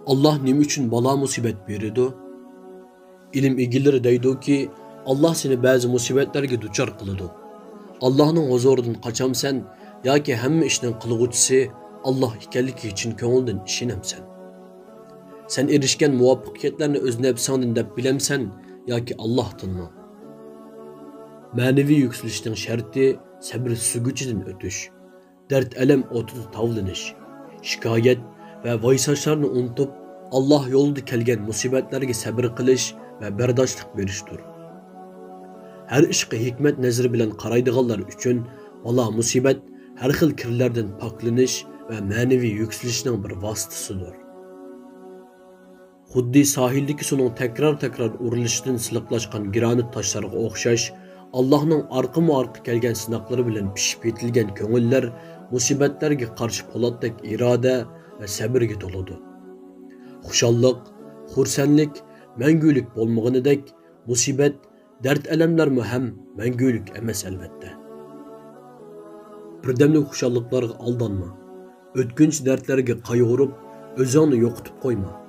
Allah nima uchun balo musibat beradi? İlim egilleri deydi ki Allah seni bazı musibetlerge duçar kılıdı. Allah'ın huzurundan kaçamsen ya ki hemme işten kılıgıçısı Allah ikenliki için köngülden işinemsen. Sen erişken muvaffakiyetlerini öz nefsandın dep bilemsen ya ki Allah'tın mı? Manevi yükselişten şerti sabır sügüçüden ötüş. Dert elem otudu tavlanış. Şikayet ve vaysaçlarını unutup Allah yolunda kelgen musibetlerge sabır kılış ve berdaşlık beriştir. Her işqi hikmet nezri bilen qaraydiganlar üçün bala musibet her xil kirlerden paklanish ve manevi yükselişning bir vasıtasıdır. Xuddi sahildeki sunun tekrar urilishidan siliqlashgan granit taşlarga o'xshash Allah'ның arqı kelgen sınaqları bilen pişip yetilgen köngüller musibetlerge qarşı polatdak irade ve sabırge doludu. Xuşallık, xursanlik, mengülük bolmağınıdek musibet, dert elemler hem mengülük emes elbette. Birdemlik xuşallıklarga aldanma. Ötkünç dertlerge qayg'urib, özüni yo'qitib qo'yma.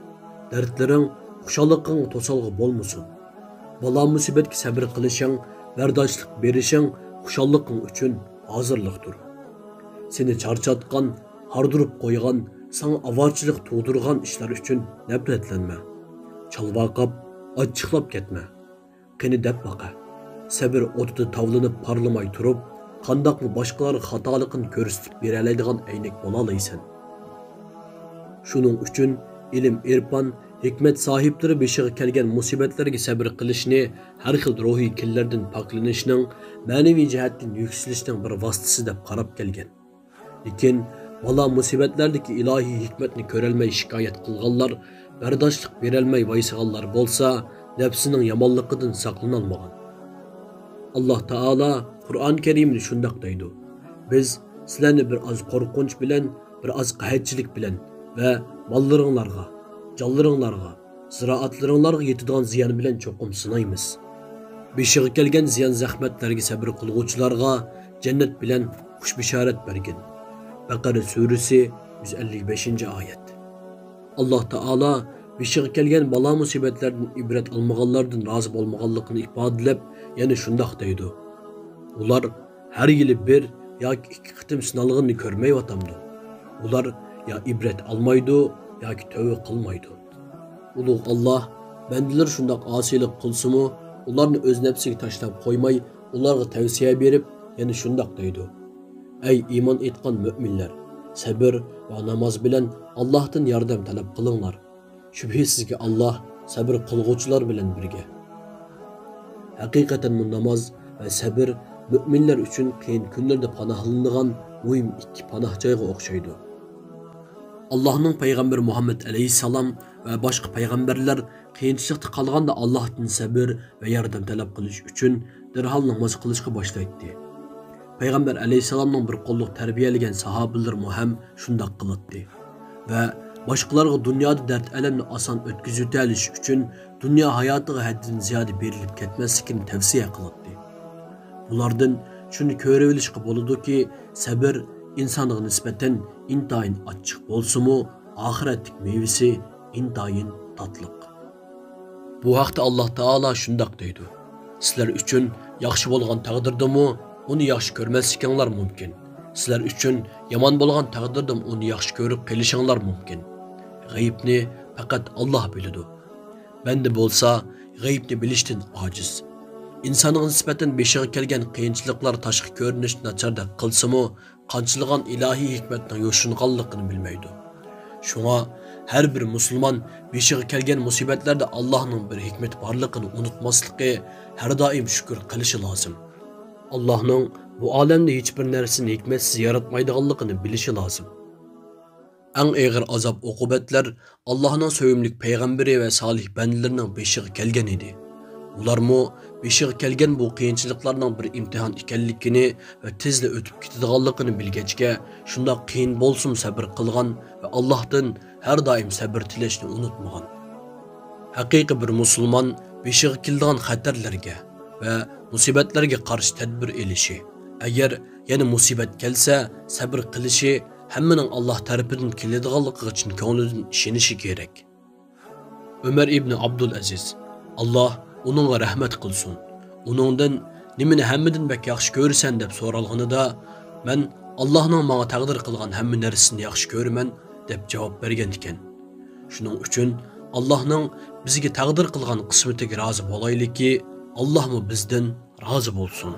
Dertlerin xuşallıqın tosalgı bolmusun. Bala musibetki sabır qilishing, berdaşlık berishing xuşallıqın üçün hazırlıqdır. Seni charchatgan, hardırıp qo'ygan, sana avarchilik tug'dirgan ishlar üçün nafratlanma. Çalvaqab, açıqlab ketme. Qani deb baqa. Sabır o'tida tavlanib parlamay turib, qandaqmi boshqalar xatoligini ko'rsatib bera oladigan aynak bo'la olaysan. Shuning uchun ilm, irfon, hikmet sahipleri beshiga kelgan musibatlarga sabr qilishni, har xil ruhiy killardan poklanishning, ma'naviy jihatdan yuksalishning bir vositasi deb qarab kelgan. Lekin bala musibatlardagi ilohiy hikmatni ko'rolmay shikoyat qilganlar, berdaşlık berolmay vaysiganlar bo'lsa, nafsining yomonligidan saqlanolmagan. Allah Taala Qur'on Karimni shundoq deydi: "Biz sizlarni bir az qo'rqinch bilan, bir az qahatchilik bilan va mollaringlarga, jonlaringlarga, ziroatlaringlarga yetadigan ziyon bilan cho'qim sinaymiz. Beshiga kelgan ziyon zahmatlarga sabr qilguvchilarga jannat bilan xush bishorat bergin." Baqara surasi 155-oyat. Allah Taala beshiga kelgan balo musibatlardan ibrat olmaganlardan rozi bo'lmaganligini ifodalab, yana shundoq deydi: "Ular har yili bir yoki ikki qitim sinalganini ko'rmayyotamdi. Ular ya ibrat olmaydi yoki tövbe qilmaydi." Ulug' Allah bandalar shundoq osiylik qilsa-mu, ularni o'z nafsiga tashlab qo'ymay, ularga tavsiya berib, yana shundoq deydi: "Ey iymon etgan mu'minlar, sabr va namoz bilan Allohdan yordam talab qilinglar. Shubhisizki Allah sabr qilguvchilar bilan birga." Haqiqatan bu namoz va sabr mu'minlar uchun qiyin kunlarda panohlanadigan muhim ikki panoh joyga o'xshaydi. Allah'ның payg'ambari Muhammad alayhissalom va boshqa payg'ambarlar qiyinchilikda qolganda Allohdan sabr va yordam talab qilish uchun darhol namoz qilishga boshlaydi. Payg'ambar alayhissalomning bir qo'lliq tarbiyalagan sahobalar ham shundoq qiladi va boshqalarga dunyoda dard alamni oson o'tkazib olish uchun dunyo hayotiga haddan ziyoda berilib ketmaslikni tavsiya qiladi. Bulardan shuni ko'rib olishga bo'ladiki, sabr insonga nisbatan intayin achchiq bo'lsa-mu, oxiratlik mevasi intayin tatliq. Bu haqda Alloh taolo shundoq deydi: "Sizlar uchun yaxshi bo'lgan taqdirdami, uni yaxshi ko'rmaslikinglar mumkin. Sizlar uchun yomon bo'lgan taqdirda uni yaxshi ko'rib qilishinglar mumkin. G'aybni faqat Alloh biladi. Banda bo'lsa, g'aybni bilishdan ojiz. İnsanın nisbatan beshiga kelgan qiyinchiliklar tashqi ko'rinishni nachardek qilsa-mu, qanchilgan ilohiy hikmatning yo'shinganligini bilmaydi. Shunga har bir musulmon beshiga kelgan musibatlarda Allohning bir hikmat borligini unutmasligi, har doim shukr qilishi lozim. Allohning bu olamda hech bir narsani hikmatsiz yaratmaydiganligini bilishi lozim. Eng og'ir azob uqubatlar Allohning sevimli payg'ambari va solih bandalarining beshiga kelgan edi. Ularmu beshiga kelgan bu qiyinchiliklarning bir imtihon ekanligini va tezda o'tib ketadiganligini bilgachga, shundoq qiyin bo'lsin sabr qilgan va Allohdan har doim sabr tilashni unutmagan. Haqiqiy bir musulmon beshiga kelgan xatarlarga va musibatlarga qarshi tadbir elishi, agar yana musibat kelsa sabr qilishi, hammaning Alloh tarafidan keladiganligiga uchun ko'nglidan ishonishi kerak. Ömer ibn Abdulaziz. Allah onunğa rahmet kılsın. Onundan nimini hemmidan bek yaxşı görürsen dep soralğınıda men Allah'ның mağa taqdir qılğan hemmi nersini yaxşı görmen dep cevap bergen iken. Şunun üçün Allah'ның bizge taqdir qılğan qismetiga razı bolaylı ki Allah mı bizden razı bolsun.